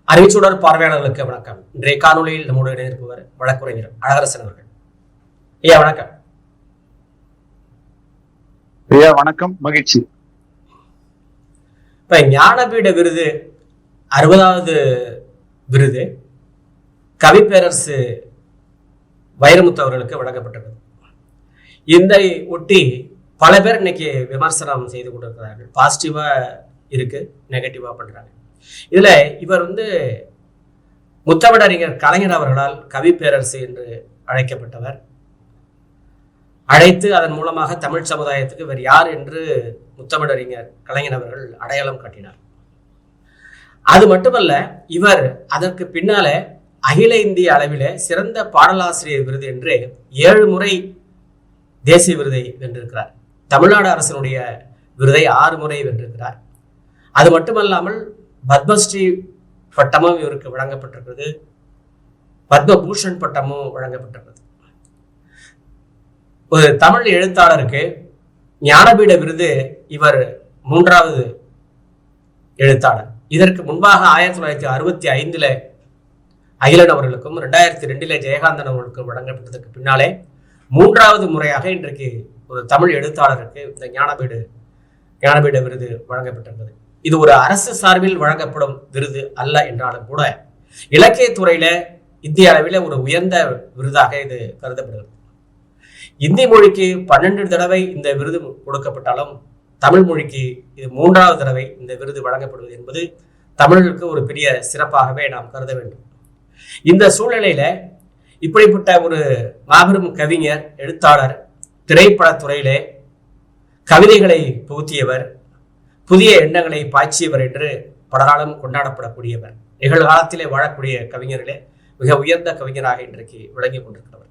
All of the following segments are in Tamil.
அறிவிச்சுடர் பார்வையாளர்களுக்கு வணக்கம். இன்றைய காணொலியில் நம்முடைய இணைந்திருப்பவர் வழக்குரைஞர் அழகரசன் அவர்கள். ஐயா வணக்கம். ஐயா வணக்கம், மகிழ்ச்சி. இப்ப ஞானபீட விருது 60வது விருது கவிப்பேரரசு வைரமுத்து அவர்களுக்கு வழங்கப்பட்டிருக்கிறது. இந்த ஒட்டி பல பேர் இன்னைக்கு விமர்சனம் செய்து கொண்டிருக்கிறார்கள். பாசிட்டிவா இருக்கு, நெகட்டிவா பண்றாங்க. இதுல இவர் முத்தமிழறிஞர் கலைஞர் அவர்களால் கவி பேரரசு என்று அழைக்கப்பட்டவர். அழைத்து அதன் மூலமாக தமிழ் சமுதாயத்துக்கு இவர் யார் என்று முத்தமிழறிஞர் கலைஞர் அவர்கள் அடையாளம் காட்டினார். அது மட்டுமல்ல, இவர் அதற்கு பின்னால அகில இந்திய அளவில சிறந்த பாடலாசிரியர் விருது என்று 7 முறை தேசிய விருதை வென்றிருக்கிறார். தமிழ்நாடு அரசனுடைய விருதை 6 முறை வென்றிருக்கிறார். அது மட்டுமல்லாமல் பத்மஸ்ரீ பட்டமும் இவருக்கு வழங்கப்பட்டிருக்கிறது, பத்மபூஷன் பட்டமும் வழங்கப்பட்டிருக்கிறது. ஒரு தமிழ் எழுத்தாளருக்கு ஞானபீட விருது இவர் 3வது எழுத்தாளர். இதற்கு முன்பாக 1965 அகிலன் அவர்களுக்கும் 2002 ஜெயகாந்தன் அவர்களுக்கும் வழங்கப்பட்டதற்கு பின்னாலே 3வது முறையாக இன்றைக்கு ஒரு தமிழ் எழுத்தாளருக்கு இந்த ஞானபீட விருது வழங்கப்பட்டிருக்கிறது. இது ஒரு அரசு சார்பில் வழங்கப்படும் விருது அல்ல என்றாலும் கூட இலக்கியத்துறையில இந்திய அளவில் ஒரு உயர்ந்த விருதாக இது கருதப்படுகிறது. இந்தி மொழிக்கு 12 தடவை இந்த விருது கொடுக்கப்பட்டாலும் தமிழ் மொழிக்கு இது 3வது தடவை இந்த விருது வழங்கப்படுவது என்பது தமிழுக்கு ஒரு பெரிய சிறப்பாகவே நாம் கருத வேண்டும். இந்த சூழ்நிலையில இப்படிப்பட்ட ஒரு மாபெரும் கவிஞர், எழுத்தாளர், திரைப்படத்துறையிலே கவிதைகளை புகுத்தியவர், புதிய எண்ணங்களை பாய்ச்சியவர் என்று பலராலும் கொண்டாடப்படக்கூடியவர், நிகழ்காலத்திலே வாழக்கூடிய கவிஞர்களே மிக உயர்ந்த கவிஞராக இன்றைக்கு விளங்கி கொண்டிருக்கிறவர்.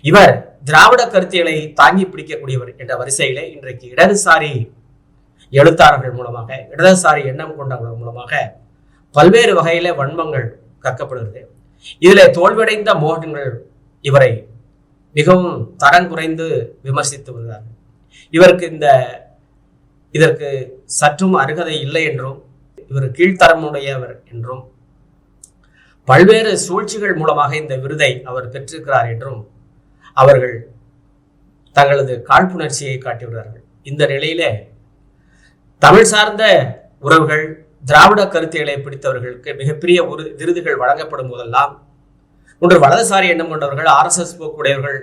இவர் திராவிட கருத்தியலை தாங்கி பிடிக்கக்கூடியவர் என்ற வரிசையிலே இன்றைக்கு இடதுசாரி எழுத்தாளர்கள் மூலமாக, இடதுசாரி எண்ணம் கொண்டவர்கள் மூலமாக பல்வேறு வகையில வன்மங்கள் கற்கப்படுகிறது. இதிலே தோல்வியடைந்த மோகன்கள் இவரை மிகவும் தரம் குறைந்து விமர்சித்து வருகிறார்கள். இதற்கு சற்றும் அருகதை இல்லை என்றும், இவர் கீழ்த்தரமுடையவர் என்றும், பல்வேறு சூழ்ச்சிகள் மூலமாக இந்த விருதை அவர் பெற்றிருக்கிறார் என்றும் அவர்கள் தங்களது காழ்ப்புணர்ச்சியை காட்டிவிடுகிறார்கள். இந்த நிலையிலே தமிழ் சார்ந்த உறவுகள், திராவிட கருத்தியலை பிடித்தவர்களுக்கு மிகப்பெரிய விருதுகள் வழங்கப்படும் போதெல்லாம் ஒன்று வலதுசாரி எண்ணம் கொண்டவர்கள், RSS போக்குடையவர்கள்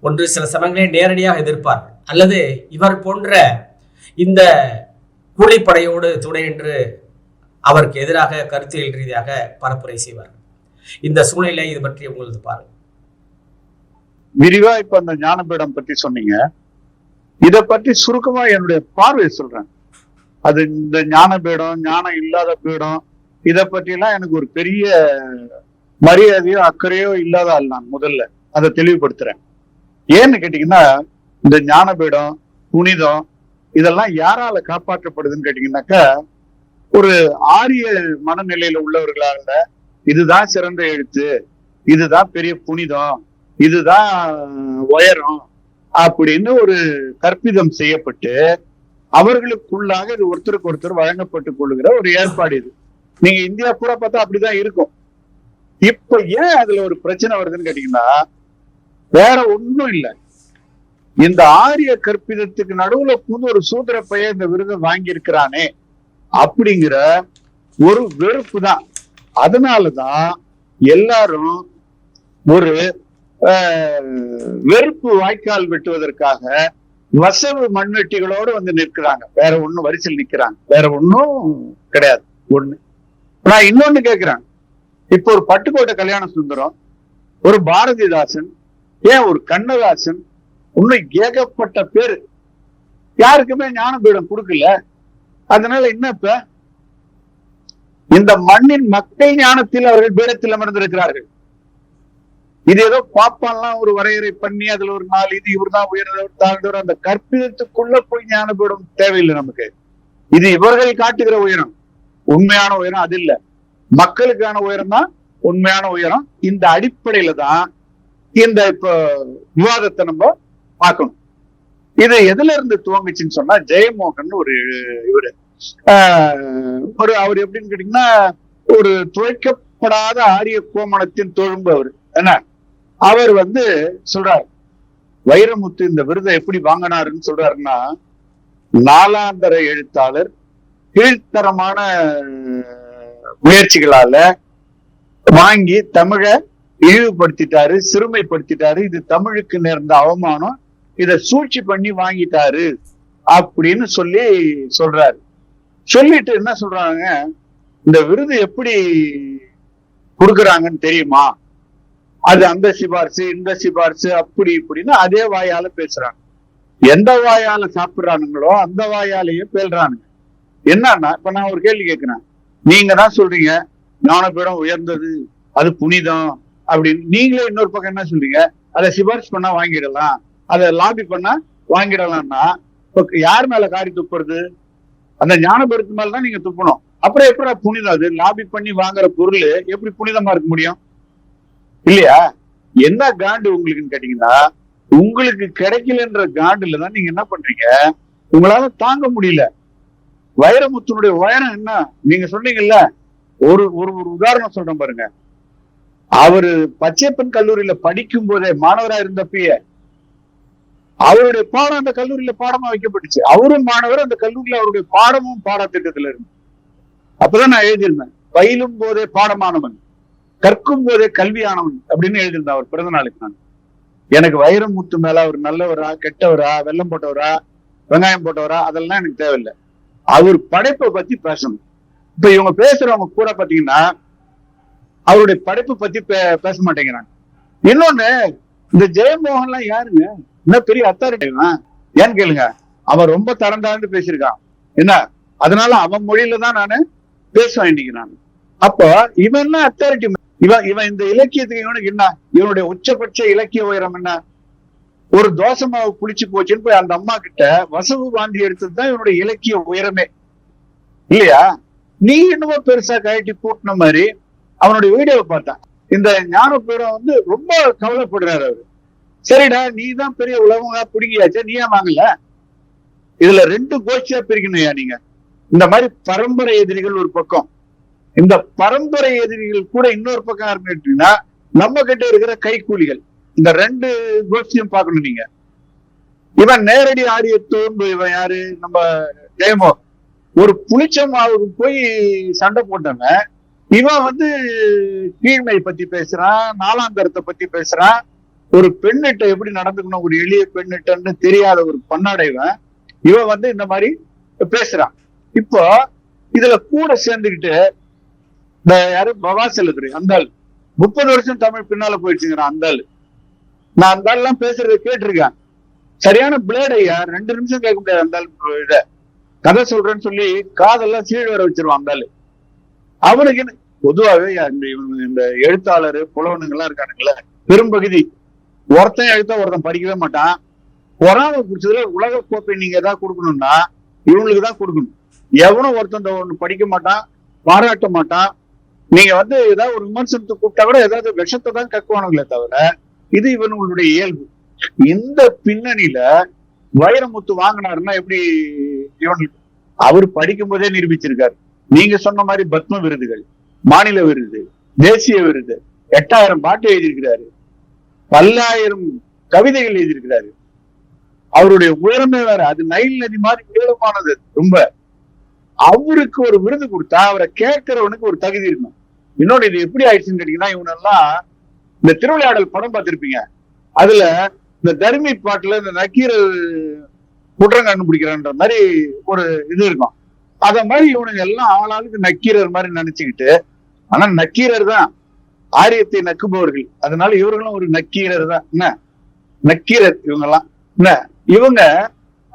ஒன்று சில சமயங்களில் நேரடியாக எதிர்ப்பார்கள், அல்லது இவர் போன்ற இந்த கூலிப்படையோடு துணை என்று அவருக்கு எதிராக கருத்தியல் ரீதியாக பரப்புரை செய்வார்கள். இந்த சூழ்நிலை இது பற்றி உங்களது பாருங்க. விரிவா இப்ப அந்த ஞானபீடம் பற்றி சொன்னீங்க. இதை பற்றி சுருக்கமா என்னுடைய பார்வை சொல்றேன். அது இந்த ஞானபீடம், ஞானம் இல்லாத பீடம், இதை பற்றி எல்லாம் எனக்கு ஒரு பெரிய மரியாதையோ அக்கறையோ இல்லாத ஆள் நான். முதல்ல அதை தெளிவுபடுத்துறேன். ஏன்னு கேட்டீங்கன்னா, இந்த ஞானபீடம், புனிதம் இதெல்லாம் யாரால காப்பாற்றப்படுதுன்னு கேட்டீங்கன்னாக்கா, ஒரு ஆரிய மனநிலையில உள்ளவர்களால இதுதான் சிறந்த எழுத்து, இதுதான் பெரிய புனிதம், இதுதான் உயரம் அப்படின்னு ஒரு கற்பிதம் செய்யப்பட்டு அவர்களுக்குள்ளாக இது ஒருத்தருக்கு ஒருத்தர் வழங்கப்பட்டுக் கொள்ளுகிற ஒரு ஏற்பாடு. இது நீங்க இந்தியா பூரா பார்த்தா அப்படிதான் இருக்கும். இப்ப ஏன் அதுல ஒரு பிரச்சனை வருதுன்னு கேட்டீங்கன்னா, வேற ஒண்ணும் இல்லை, இந்த ஆரிய கற்பிதத்துக்கு நடுவுல புது ஒரு சூத்திர பையன் இந்த விருதை வாங்கி இருக்கிறானே அப்படிங்கிற ஒரு வெறுப்பு தான். அதனாலதான் எல்லாரும் ஒரு வெறுப்பு வாய்க்கால் வெட்டுவதற்காக வசவு மண்வெட்டிகளோடு வந்து நிற்கிறாங்க. வேற ஒண்ணும் வரிசையில் நிக்கிறாங்க, வேற ஒன்னும் கிடையாது. ஒண்ணு நான் இன்னொன்னு கேட்கிறேன். இப்போ ஒரு பட்டுக்கோட்டை கல்யாண சுந்தரம், ஒரு பாரதிதாசன், ஏன் ஒரு கண்ணதாசன், இன்னும் ஏகப்பட்ட பேரு யாருக்குமே ஞானபீடம் கொடுக்கல. அதனால என்ன, இப்ப இந்த மண்ணின் மக்கள் ஞானத்தில் அவர்கள் பீடத்தில் அமர்ந்திருக்கிறார்கள். இது ஏதோ பாப்பான்லாம் ஒரு வரையறை பண்ணி அதுல ஒரு 4 இது இவர்தான் உயர்ந்தவர் தாழ்ந்தவர், அந்த கற்பிதத்துக்குள்ள போய் ஞானபீடம் தேவையில்லை நமக்கு. இது இவர்கள் காட்டுகிற உயரம், உண்மையான உயரம் அது இல்ல. மக்களுக்கான உயரம் தான் உண்மையான உயரம். இந்த அடிப்படையில தான் இந்த இப்ப விவாதத்தை நம்ம பார்க்கணும். இது எதுல இருந்து துவங்குச்சுன்னு சொன்னா, ஜெயமோகன் ஒரு இவரு அவர் எப்படின்னு கேட்டீங்கன்னா, ஒரு துளைக்கப்படாத ஆரிய கோமணத்தின் தொழும்பு அவர் என்ன. அவர் சொல்றார், வைரமுத்து இந்த விருதை எப்படி வாங்கினாருன்னு சொல்றாருன்னா, நாலாந்தர எழுத்தாளர் கீழ்த்தரமான முயற்சிகளால வாங்கி தமிழ இழிவுபடுத்திட்டாரு, சிறுமைப்படுத்திட்டாரு, இது தமிழுக்கு நேர்ந்த அவமானம், இத சூழ்ச்சி பண்ணி வாங்கிட்டாரு அப்படின்னு சொல்றாரு. சொல்லிட்டு என்ன சொல்றாங்க, இந்த விருது எப்படி கொடுக்குறாங்கன்னு தெரியுமா, அது அந்த சிபாரிசு இந்த சிபாரிசு அப்படி இப்படின்னு அதே வாயால பேசுறாங்க. எந்த வாயால சாப்பிடுறானுங்களோ அந்த வாயாலேயே பேசுறானுங்க. என்னன்னா, இப்ப நான் ஒரு கேள்வி கேட்கிறேன், நீங்க தான் சொல்றீங்க ஞானபீடம் உயர்ந்தது, அது புனிதம் அப்படின்னு. நீங்களே இன்னொரு பக்கம் என்ன சொல்றீங்க, அதை சிபாரிசு பண்ணா வாங்கிடலாம், அதை லாபி பண்ணா வாங்கிடலாம்னா, இப்ப யார் மேல காரி துப்புறது? அந்த ஞானபீடத்து மேலதான் நீங்க துப்பணும். அப்புறம் எப்படி புனிதம்? அது லாபி பண்ணி வாங்குற பொருள் எப்படி புனிதமா இருக்க முடியும்? இல்லையா? என்ன காண்டு உங்களுக்குன்னு கேட்டீங்கன்னா, உங்களுக்கு கிடைக்கலன்ற காண்டுல தான் நீங்க என்ன பண்றீங்க, உங்களால தாங்க முடியல. வைரமுத்துனுடைய உயரம் என்ன நீங்க சொன்னீங்கல்ல, ஒரு ஒரு உதாரணம் சொல்றேன் பாருங்க. அவரு பச்சையப்பன் கல்லூரியில படிக்கும் போதே, மாணவரா இருந்தப்பயே அவருடைய பாடம் அந்த கல்லூரியில பாடமா வைக்கப்பட்டுச்சு. அவரும் மாணவர், அந்த கல்லூரியில அவருடைய பாடமும் பாடத்திட்டத்துல இருந்து. அப்பதான் நான் எழுதியிருந்தேன், பயிலும் போதே பாடமானவன், கற்கும் போதே கல்வியானவன் அப்படின்னு எழுதியிருந்தேன் அவர் பிறந்த நாளுக்கு. நான் எனக்கு வைரமுத்து மேல அவர் நல்லவரா கெட்டவரா, வெள்ளம் போட்டவரா வெங்காயம் போட்டவரா அதெல்லாம் எனக்கு தேவையில்லை. அவர் படைப்பை பத்தி பேசணும். இப்ப இவங்க பேசுறவங்க கூட பாத்தீங்கன்னா அவருடைய படைப்பை பத்தி பேச மாட்டேங்கிறாங்க. இன்னொன்னு, இந்த ஜெயமோகன் எல்லாம் யாருங்க, என்ன பெரிய அத்தாரிட்டி ஏன்னு கேளுங்க. அவன் ரொம்ப தரந்தாண்டு பேசியிருக்கான் என்ன, அதனால அவன் மொழியில தான் நானு பேசுவேன் இன்னைக்கு நான். அப்போ இவன் என்ன அத்தாரிட்டி? இவன் இந்த இலக்கியத்துக்கு இவனுக்கு என்ன, இவனுடைய உச்சபட்ச இலக்கிய உயரம் என்ன? ஒரு தோசை மாவு புளிச்சு போச்சுன்னு போய் அந்த அம்மா கிட்ட வசவு வாந்தி எடுத்தது தான் இவனுடைய இலக்கிய உயரமே, இல்லையா? நீ என்னமோ பெருசா கழட்டி கூட்டின மாதிரி அவனுடைய வீடியோவை பார்த்தான். இந்த ஞானபீடம் ரொம்ப கவலைப்படுறாரு அவரு. சரிடா, நீ தான் பெரிய உலகமா பிடிங்கியாச்சா, நீ ஏன் வாங்கல? இதுல ரெண்டு கோஷ்டியா பிரிக்கணும்யா நீங்க. இந்த மாதிரி பரம்பரை எதிரிகள் ஒரு பக்கம், இந்த பரம்பரை எதிரிகள் கூட இன்னொரு பக்கம் இருந்துட்டீங்கன்னா நம்ம கிட்ட இருக்கிற கைக்கூலிகள், இந்த ரெண்டு கோஷ்டியும் பார்க்கணும் நீங்க. இவன் நேரடி ஆரியத்தோடு, இவன் யாரு, நம்ம ஜெயமோ ஒரு புளிச்சமாவுக்கு போய் சண்டை போட்டவன். இவன் கீழ்மை பத்தி பேசுறான், நாலாந்தரத்தை பத்தி பேசுறான், ஒரு பெண்ணிட்ட எப்படி நடந்துக்கணும், ஒரு எளிய பெண்ணிட்டன்னு தெரியாத ஒரு பன்னாடைவன் இவன் இந்த மாதிரி பேசுறான். இப்போ இதுல கூட சேர்ந்துக்கிட்டு இந்த யாரு பவாசலதுரை, அந்த ஆள் 30 வருஷம் தமிழ் பின்னால போயிடுச்சுங்கிறான் அந்த ஆளு. நான் அந்த ஆள் எல்லாம் பேசுறத கேட்டிருக்கேன். சரியான பிளேட் ஐயா, 2 நிமிஷம் கேட்க முடியாது அந்த ஆள். இத கதை சொல்றேன்னு சொல்லி காதெல்லாம் சீழ் வர வச்சிருவான் அந்த ஆளு. அவனுக்கு பொதுவாகவே இந்த எழுத்தாளர் புலவனுங்க எல்லாம் இருக்கானுங்களே, பெரும்பகுதி ஒருத்தன் எழுத்த ஒருத்தன் படிக்கவே மாட்டான். பொறாமை பிடிச்சதுல உலக கோப்பை நீங்க ஏதாவது கொடுக்கணும்னா இவங்களுக்கு தான் கொடுக்கணும். எவனும் ஒருத்தன் ஒண்ணு படிக்க மாட்டான், பாராட்ட மாட்டான். நீங்க ஏதாவது ஒரு விமர்சனத்துக்கு கூப்பிட்டா கூட ஏதாவது விஷத்தை தான் கக்குவானுங்களே தவிர, இது இவனுடைய இயல்பு. இந்த பின்னணியில வைரமுத்து வாங்கினாருன்னா எப்படி? இவனுக்கு அவர் படிக்கும் போதே நிரூபிச்சிருக்காரு. நீங்க சொன்ன மாதிரி பத்ம விருதுகள், மாநில விருது, தேசிய விருது, 8000 பாட்டு எழுதியிருக்கிறாரு, 10,000 கவிதைகள் எழுதியிருக்கிறாரு. அவருடைய உயரமே வேற, அது நைல் நதி மாதிரி உயரமானது ரொம்ப. அவருக்கு ஒரு விருது கொடுத்தா அவரை கேட்கிறவனுக்கு ஒரு தகுதி இருக்கும். இன்னொன்னு, இது எப்படி ஆயிடுச்சுன்னு கேட்டீங்கன்னா, இவனெல்லாம் இந்த திருவிளையாடல் படம் பார்த்திருப்பீங்க, அதுல இந்த தர்மி பாட்டுல இந்த நக்கீரர் குற்றம் கண்டுபிடிக்கிறான்ற மாதிரி ஒரு இது இருக்கும். அத மாதிரி இவனுங்க எல்லாம் ஆளாளுக்கு நக்கீரர் மாதிரி நினைச்சுக்கிட்டு, ஆனா நக்கீரர் தான் ஆரியத்தை நக்குபவர்கள், அதனால இவர்களும் ஒரு நக்கீரர் தான். என்ன நக்கீரர் இவங்க எல்லாம் என்ன, இவங்க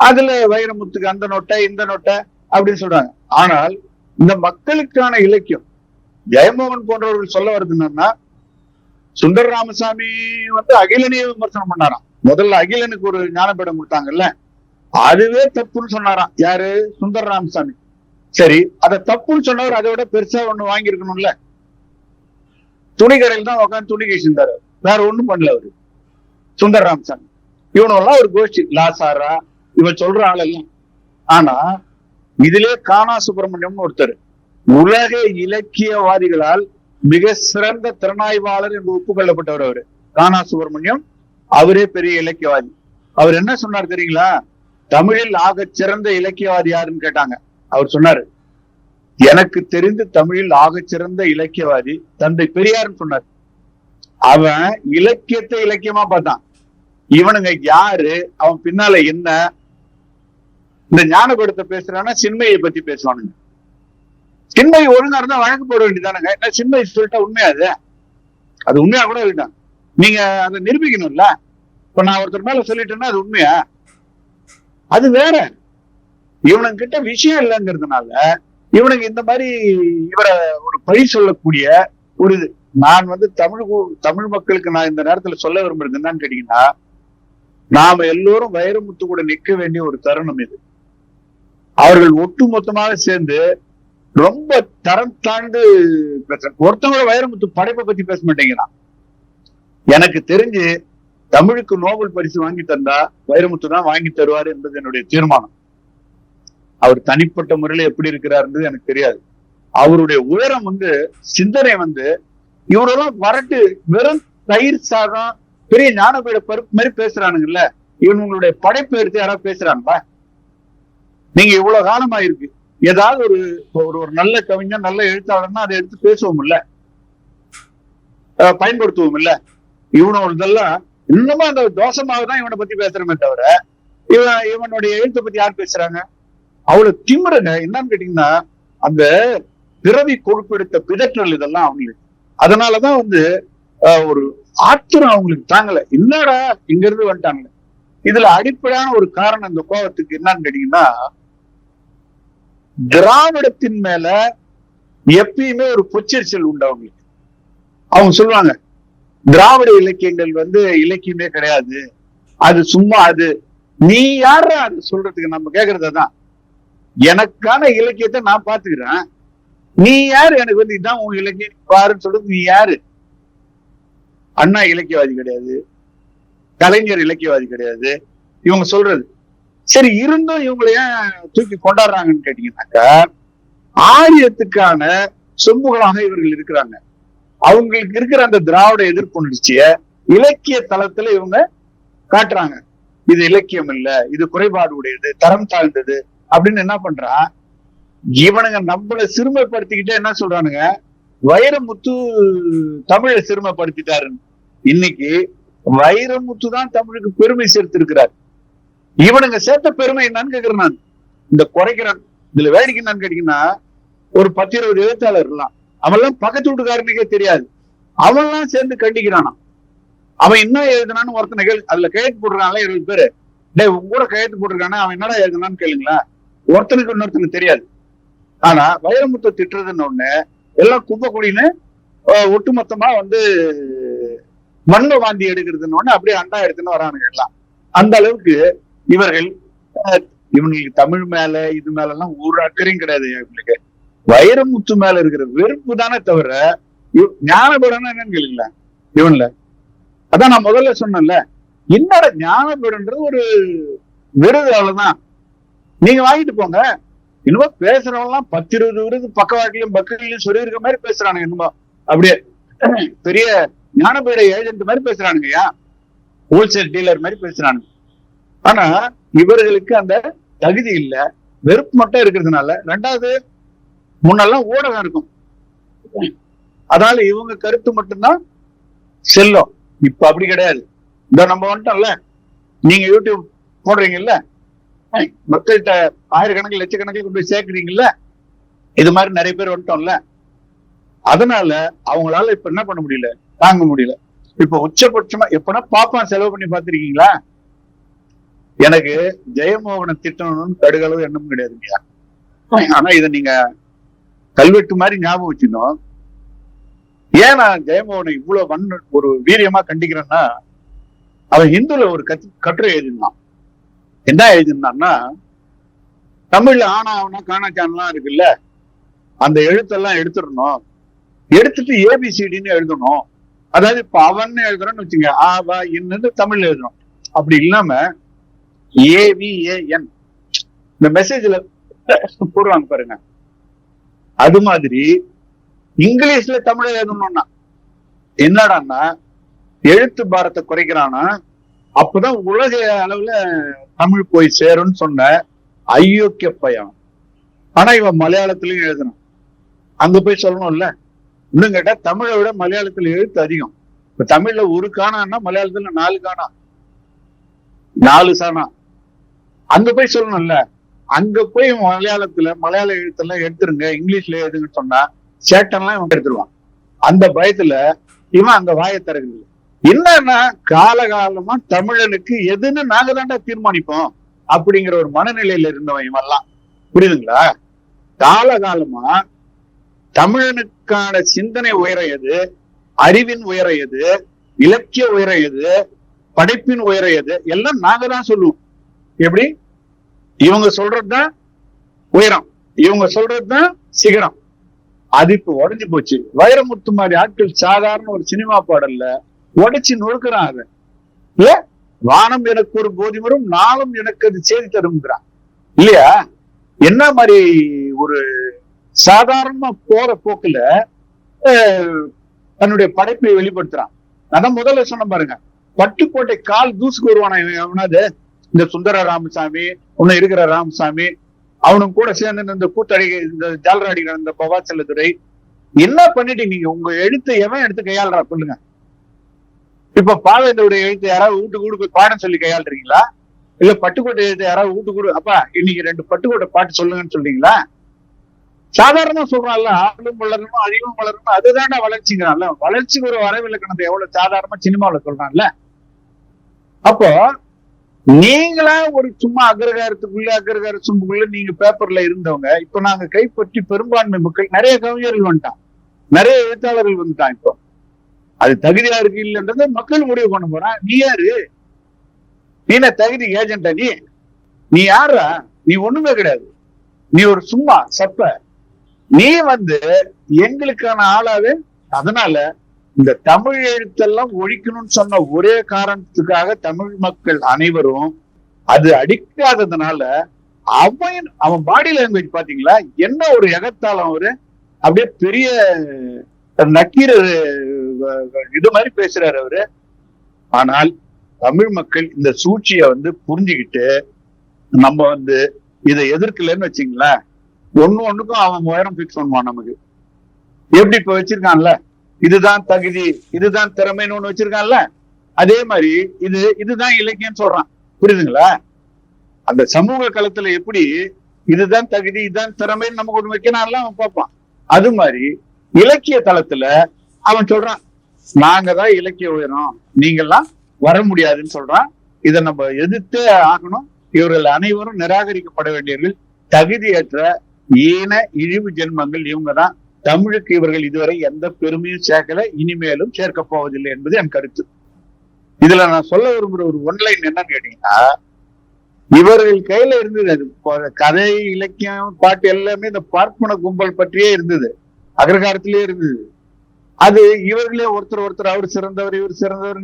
அதுல வைரமுத்துக்கு அந்த நோட்டை இந்த நோட்டை அப்படின்னு சொல்றாங்க. ஆனால் இந்த மக்களுக்கான இலக்கியம், ஜெயமோகன் போன்றவர்கள் சொல்ல வருது என்னன்னா, சுந்தர ராமசாமி அகிலனையே விமர்சனம் பண்ணாராம். முதல்ல அகிலனுக்கு ஒரு ஞானபீடம் கொடுத்தாங்கல்ல, அதுவே தப்புன்னு சொன்னாராம் யாரு, சுந்தர ராமசாமி. சரி, அதை தப்புன்னு சொன்னவர் அதை விட பெருசா ஒண்ணு வாங்கியிருக்கணும்ல. துணி கடையில் தான் உட்காந்து துணி கழிச்சிருந்தாரு, வேற ஒண்ணும் பண்ணல அவரு சுந்தர ராமசாமி. இவனெல்லாம் ஒரு கோஷ்டி, லாசாரா இவன் சொல்ற ஆள் எல்லாம். ஆனா இதுலயே கானா சுப்பிரமணியம்னு ஒருத்தர், உலக இலக்கியவாதிகளால் மிக சிறந்த திறனாய்வாளர் என்று ஒப்புக்கொள்ளப்பட்டவர் அவரு. கானா சுப்பிரமணியம் அவரே பெரிய இலக்கியவாதி. அவர் என்ன சொன்னார் தெரியுங்களா? தமிழில் ஆக சிறந்த இலக்கியவாதி யாருன்னு கேட்டாங்க. அவர் சொன்னாரு, எனக்கு தெரிந்து தமிழில் ஆக சிறந்த இலக்கியவாதி தந்தை பெரியார்னு சொன்னார். அவன் இலக்கியத்தை இலக்கியமா பார்த்தான். இவனுங்க யாரு, அவன் பின்னால என்ன, இந்த ஞானபீடத்தை பேசுறான்னா சின்மையை பத்தி பேசுவானுங்க. சின்மை ஒழுங்கா இருந்தா வழக்கு போட வேண்டியதானுங்க. என்ன சின்மை சொல்லிட்டா உண்மையா? அது உண்மையா கூட இருக்கட்டும், நீங்க அதை நிரூபிக்கணும்ல. இப்ப நான் ஒருத்தர் மேல சொல்லிட்டேன்னா அது உண்மையா? அது வேற. இவனுங்க கிட்ட விஷயம் இல்லைங்கிறதுனால இவனுக்கு இந்த மாதிரி இவரை ஒரு பழி சொல்லக்கூடிய ஒரு இது. நான் தமிழ் மக்களுக்கு நான் இந்த நேரத்துல சொல்ல விரும்புறது என்னன்னு கேட்டீங்கன்னா, நாம எல்லோரும் வைரமுத்து கூட நிற்க வேண்டிய ஒரு தருணம் இது. அவர்கள் ஒட்டு மொத்தமாக சேர்ந்து ரொம்ப தரம் தாழ்ந்து பேசுறாங்க. ஒருத்தவங்க வைரமுத்து படைப்பை பத்தி பேச மாட்டேங்கிறான். எனக்கு தெரிஞ்சு தமிழுக்கு நோபல் பரிசு வாங்கி தந்தா வைரமுத்து தான் வாங்கி தருவாரு என்பது என்னுடைய தீர்மானம். அவர் தனிப்பட்ட முறையில எப்படி இருக்கிறாருன்றது எனக்கு தெரியாது. அவருடைய உயரம் சிந்தனை இவரெல்லாம் வரட்டு வெறும் தயிர் சாதம் பெரிய ஞானபீட பருப்பு மாதிரி பேசுறானுங்கல்ல. இவங்களுடைய படைப்பு எடுத்து யாராவது பேசுறாங்களா? நீங்க இவ்வளவு காலமா இருக்கு, ஏதாவது ஒரு நல்ல கவிஞர் நல்ல எழுத்தாளர்னா அதை எடுத்து பேசுவோம் இல்ல, பயன்படுத்துவோம் இல்ல. இவனோட இதெல்லாம் இன்னுமா அந்த தோஷமாக தான் இவனை பத்தி பேசுறமே தவிர இவனுடைய எழுத்தை பத்தி யார் பேசுறாங்க? அவ்வளவு திமிருங்க. என்னன்னு கேட்டீங்கன்னா, அந்த பிறவி கொழுப்பெடுத்த பிதற்றல் இதெல்லாம் அவங்களுக்கு. அதனாலதான் ஒரு ஆத்திரம் அவங்களுக்கு தாங்கல. என்னடா இங்க இருந்து வந்துட்டாங்க. இதுல அடிப்படையான ஒரு காரணம் இந்த கோபத்துக்கு என்னன்னு கேட்டீங்கன்னா, திராவிடத்தின் மேல எப்பயுமே ஒரு பொச்சரிச்சல் உண்டு அவங்களுக்கு. அவங்க சொல்லுவாங்க, திராவிட இலக்கியங்கள் இலக்கியமே கிடையாது, அது சும்மா அது. நீ யாரா அது சொல்றதுக்கு? நம்ம கேக்குறதுதான், எனக்கான இலக்கியத்தை நான் பாத்துக்கிறேன், நீ யாரு எனக்கு இதான் உன் இலக்கியம் பாருன்னு சொல்றது? நீ யாரு? அண்ணா இலக்கியவாதி கிடையாது, கலைஞர் இலக்கியவாதி கிடையாது இவங்க சொல்றது. சரி, இருந்தும் இவங்களை ஏன் தூக்கி கொண்டாடுறாங்கன்னு கேட்டீங்கன்னாக்கா, ஆரியத்துக்கான சொம்புகளாக இவர்கள் இருக்கிறாங்க. அவங்களுக்கு இருக்கிற அந்த திராவிட எதிர்ப்புணர்ச்சிய இலக்கிய தளத்துல இவங்க காட்டுறாங்க. இது இலக்கியம் இல்ல, இது குறைபாடு உடையது, தரம் தாழ்ந்தது அப்படின்னு என்ன பண்றான் இவனுங்க. நம்மளை சிறுமைப்படுத்திக்கிட்டே என்ன சொல்றானுங்க, வைரமுத்து தமிழை சிறுமைப்படுத்திட்டாருன்னு. இன்னைக்கு வைரமுத்து தான் தமிழுக்கு பெருமை சேர்த்திருக்கிறார். இவனுங்க சேர்த்த பெருமை என்னன்னு கேக்குறேன் நான். இந்த குறைக்கிறான். இதுல வேடிக்கை என்னன்னு கேட்டீங்கன்னா, ஒரு 10-20 எழுத்தாளர் இருக்கலாம், அவன்லாம் பக்கத்து வீட்டுக்காரனுக்கே தெரியாது, அவன்லாம் சேர்ந்து கண்டிக்கிறானா. அவன் என்ன எழுதுனான்னு ஒருத்தனை அதுல கையெழுத்து போட்டுருக்காங்களே 20 பேரு. டே, உங்க கூட கையெழுத்து போட்டிருக்கானே, அவன் என்னடா எழுதுனான்னு கேளுங்களா. ஒருத்தனுக்கு இன்னொருத்தனுக்கு தெரியாது. ஆனா வைரமுத்தை திட்டுறதுன்னு ஒண்ணு எல்லாம் குப்பை குடின்னு ஒட்டுமொத்தமா மண்ணை வாந்தி எடுக்கிறதுன்னு ஒண்ணு அப்படியே அண்டா எடுத்துன்னு வரானுங்க எல்லாம். அந்த அளவுக்கு இவங்களுக்கு தமிழ் மேல இது மேல எல்லாம் ஒரு அக்கறையும் கிடையாது. இவங்களுக்கு வைரமுத்து மேல இருக்கிற வெறுப்பு தானே தவிர ஞானபீடம் என்னன்னு கேளுங்களேன் இவன்ல. அதான் நான் முதல்ல சொன்னேன்ல, என்னோட ஞானபீடன்றது ஒரு விருது, அவ்வளவுதான். நீங்க வாங்கிட்டு போங்க. இன்னும் பேசுறவங்க எல்லாம் 10-20 விருது பக்கவாட்டிலையும் பக்கத்திலையும் சொல்லியிருக்க மாதிரி பேசுறானுங்க. இன்னும் அப்படியே பெரிய ஞானபீட ஏஜென்ட் மாதிரி பேசுறானுங்கய்யா, ஹோல்சேல் டீலர் மாதிரி பேசுறானுங்க. ஆனா இவர்களுக்கு அந்த தகுதி இல்ல, வெறுப்பு மட்டும் இருக்கிறதுனால. ரெண்டாவது, முன்னெல்லாம் ஊடகம் இருக்கும், அதனால இவங்க கருத்து மட்டும்தான் செல்லும். இப்ப அப்படி கிடையாது. இந்த நம்ம வந்துட்டோம்ல, நீங்க யூடியூப் போடுறீங்கல்ல, மக்கள்கிட்ட ஆயிரக்கணக்கில் லட்சக்கணக்கில் கொண்டு போய் சேர்க்கிறீங்கல்ல, இது மாதிரி நிறைய பேர் வந்துட்டோம்ல. அதனால அவங்களால இப்ப என்ன பண்ண முடியல, தாங்க முடியல. இப்ப உச்சபட்சமா எப்பனா பாப்பான் செலவு பண்ணி பார்த்திருக்கீங்களா? எனக்கு ஜெயமோகனை திட்டணும்னு கடுகளவு எண்ணமும் கிடையாதுங்கய்யா. ஆனா இதை நீங்க கல்வெட்டு மாதிரி ஞாபகம் வச்சுக்கணும். ஏன் நான் ஜெயமோகனை இவ்வளவு ஒரு வீரியமா கண்டிக்கிறேன்னா, அவன் ஹிந்துல ஒரு கட்டுரை எழுதினான். என்ன எழுதினான்னா, தமிழ்ல ஆனா அவனா காணாச்சான்லாம் இருக்குல்ல, அந்த எழுத்தெல்லாம் எடுத்துடணும், எடுத்துட்டு ஏபிசிடின்னு எழுதணும். அதாவது இப்ப அவன் எழுதுறோம்னு வச்சுங்க, ஆ வா இன்னு தமிழ்ல எழுதணும். அப்படி இல்லாம ஏவிஏஎன் இந்த மெசேஜ்ல போடுவாங்க பாருங்க, அது மாதிரி இங்கிலீஷ்ல தமிழை எழுதணும்னா என்னடான்னா எழுத்து பாரத்தை குறைக்கிறானா, அப்பதான் உலக அளவுல தமிழ் போய் சேரும்னு சொன்ன ஐயோக்கிய பையன். ஆனா இவன் மலையாளத்திலயும் எழுதணும், அங்க போய் சொல்லணும்ல. இன்னும் கேட்டா தமிழை விட மலையாளத்துல எழுத்து அதிகம். இப்ப தமிழ்ல ஒரு காணான்னா மலையாளத்துல 4 காணா, 4 சாணா. அங்க போய் சொல்லணும்ல. அங்க போய் மலையாள எழுத்தெல்லாம் எடுத்துருங்க, இங்கிலீஷ்ல எழுதுங்கன்னு சொன்னா சேட்டன்லாம் இவன் எடுத்துருவான். அந்த பயத்துல இவன் அங்க வாயை திறக்குது. என்னன்னா காலகாலமா தமிழனுக்கு எதுன்னு நாங்க தாண்டா தீர்மானிப்போம் அப்படிங்கிற ஒரு மனநிலையில இருந்தவன் இவெல்லாம். புரியுதுங்களா? காலகாலமா தமிழனுக்கான சிந்தனை உயரம் எது, அறிவின் உயரம் எது, இலக்கிய உயரம் எது, படைப்பின் உயரம் எது, எல்லாம் நாங்க தான் சொல்லுவோம். எப்படி? இவங்க சொல்றதுதான் உயரம், இவங்க சொல்றதுதான் சிகரம். அது இப்ப உடஞ்சு போச்சு. வைரமுத்து மாதிரி ஆட்கள் சாதாரண ஒரு சினிமா பாடல்ல உடைச்சு நொறுக்குறான். அதை இல்ல, வானம் எனக்கு ஒரு போதி வரும், நாளும் எனக்கு அது செய்தி தருங்கிறான் இல்லையா? என்ன மாதிரி ஒரு சாதாரணமா போற போக்குல தன்னுடைய படைப்பை வெளிப்படுத்துறான். அதான் முதல்ல சொன்ன பாருங்க, பட்டுக்கோட்டை கால் தூசுக்கு வருவானா எவனாவது? இந்த சுந்தர ராமசாமி, ஒண்ணு இருக்கிற ராமசாமி, அவனும் கூட சேர்ந்து இந்த கூத்தடி, இந்த ஜாலராடிக்கிற இந்த பவாச்சலதுரை, என்ன பண்ணிட்டு நீங்க உங்க எழுத்து எவன் எடுத்து கையாளுறா சொல்லுங்க? இப்ப பாவேந்தருடைய எழுத்து யாராவது வீட்டுக்கு போய் பாடம் சொல்லி கையாளுறீங்களா? இல்ல பட்டுக்கோட்டை எழுத்து யாராவது வீட்டுக்கு அப்பா இன்னைக்கு 2 பட்டுக்கோட்டை பாட்டு சொல்லுங்கன்னு சொல்றீங்களா? சாதாரணமா சொல்றான்ல, ஆளும் வளரணும் அறிவும் வளரணும், அதுதான்டா வளர்ச்சிங்கிறான்ல. வளர்ச்சிக்கு ஒரு வரவிலக்கணத்தை எவ்வளவு சாதாரணமா சினிமாவில சொல்றான்ல. அப்போ நீங்களா ஒரு சும்மா அக்ரகாரத்துக்குள்ள சும்புக்குள்ள நீங்க பேப்பர்ல இருந்தவங்க, இப்ப நாங்க கைப்பற்றி பெரும்பான்மை மக்கள், நிறைய கவிஞர்கள் வந்துட்டான், நிறைய எழுத்தாளர்கள் வந்துட்டான். இப்போ அது தகுதியா இருக்கு இல்லைன்றத மக்கள் முடிவு பண்ண போறான். நீ யாரு? நீ என்ன தகுதி ஏஜென்டா? நீ யாரா? நீ ஒண்ணுமே கிடையாது. நீ ஒரு சும்மா சப்ப. நீ எங்களுக்கான ஆளாவே. அதனால இந்த தமிழ் எழுத்தெல்லாம் ஒழிக்கணும்னு சொன்ன ஒரே காரணத்துக்காக தமிழ் மக்கள் அனைவரும் அது அடிக்காததுனால அவன் பாடி லாங்குவேஜ் பாத்தீங்களா, என்ன ஒரு எகத்தாளம். அவரு அப்படியே பெரிய நக்கீர இது மாதிரி பேசுறாரு அவரு. ஆனால் தமிழ் மக்கள் இந்த சூழ்ச்சிய புரிஞ்சுக்கிட்டு நம்ம இதை எதிர்க்கலன்னு வச்சுங்களேன், ஒண்ணுக்கும் அவன் உயரம் பிக்ஸ் பண்ணுவான். நமக்கு எப்படி இப்ப வச்சிருக்கான்ல, இதுதான் தகுதி, இதுதான் திறமைன்னு ஒண்ணு வச்சிருக்கான்ல, அதே மாதிரி இதுதான் இலக்கியம் சொல்றான். புரியுதுங்களா? அந்த சமூக களத்துல எப்படி இதுதான் தகுதி, இதுதான் திறமைன்னு நமக்கு ஒண்ணு வைக்கணும்ல அவன் பார்ப்பான். அது மாதிரி இலக்கிய தளத்துல அவன் சொல்றான், நாங்க தான் இலக்கிய உயரம், நீங்கெல்லாம் வர முடியாதுன்னு சொல்றான். இதை நம்ம எதிர்த்தே ஆகணும். இவர்கள் அனைவரும் நிராகரிக்கப்பட வேண்டியவர்கள், தகுதியற்ற ஈன இழிவு ஜென்மங்கள் இவங்கதான். தமிழுக்கு இவர்கள் இதுவரை எந்த பெருமையும் சேர்க்கல, இனிமேலும் சேர்க்க போவதில்லை என்பது என் கருத்து. இதுல நான் சொல்ல விரும்புற ஒரு ஒன்லைன் என்னன்னு கேட்டீங்கன்னா, இவர்கள் கையில இருந்தது கதை, இலக்கியம், பாட்டு எல்லாமே இந்த பார்ப்பன கும்பல் பற்றியே இருந்தது, அக்ரகாரத்திலேயே இருந்தது. அது இவர்களே ஒருத்தர் அவர் சிறந்தவர், இவர் சிறந்தவர்,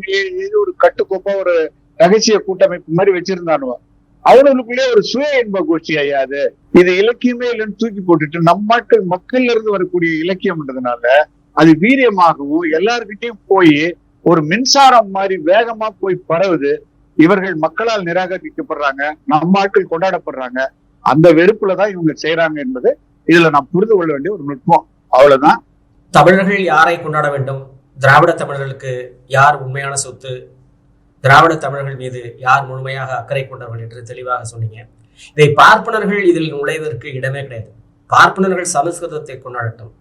ஒரு கட்டுக்கோப்பா ஒரு ரகசிய கூட்டமைப்பு மாதிரி வச்சிருந்தானுவா. அவனுக்குள்ளே ஒரு சுய இன்ப கோஷ்டி ஐயாது, இது இலக்கியமே இல்லைன்னு தூக்கி போட்டுட்டு நம்ம மக்கள்ல இருந்து வரக்கூடிய இலக்கியம்ன்றதுனால அது வீரியமாகவும் எல்லார்கிட்டையும் போய் ஒரு மின்சாரம் மாதிரி வேகமா போய் பரவுது. இவர்கள் மக்களால் நிராகரிக்கப்படுறாங்க, நம்ம ஆட்கள் கொண்டாடப்படுறாங்க. அந்த வெறுப்புலதான் இவங்க செய்யறாங்க என்பது இதுல நான் புரிந்து கொள்ள வேண்டிய ஒரு நுட்பம். அவ்வளவுதான். தமிழர்கள் யாரை கொண்டாட வேண்டும், திராவிட தமிழர்களுக்கு யார் உண்மையான சொத்து, திராவிட தமிழர்கள் மீது யார் முழுமையாக அக்கறை கொண்டவர்கள் என்று தெளிவாக சொன்னீங்க. இதை பார்ப்பனர்கள் இதில் நுழைவதற்கு இடமே கிடையாது. பார்ப்பனர்கள் சமஸ்கிருதத்தை கொண்டாடட்டும்,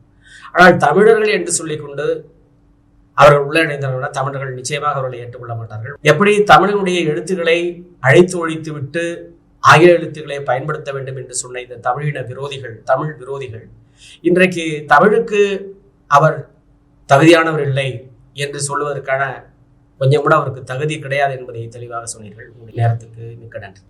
ஆனால் தமிழர்கள் என்று சொல்லிக்கொண்டு அவர்கள் உள்ள இணைந்தவர்கள் தமிழர்கள் நிச்சயமாக அவர்களை ஏற்றுக்கொள்ள மாட்டார்கள். எப்படி தமிழினுடைய எழுத்துக்களை அழித்து ஒழித்து விட்டு ஆங்கில எழுத்துக்களை பயன்படுத்த வேண்டும் என்று சொன்ன இந்த தமிழின விரோதிகள், தமிழ் விரோதிகள், இன்றைக்கு தமிழுக்கு அவர் தகுதியானவர் இல்லை என்று சொல்வதற்கான கொஞ்சம் கூட அவருக்கு தகுதி கிடையாது என்பதை தெளிவாக சொன்னீர்கள். உங்களுடைய நேரத்துக்கு மிக்க நன்றி.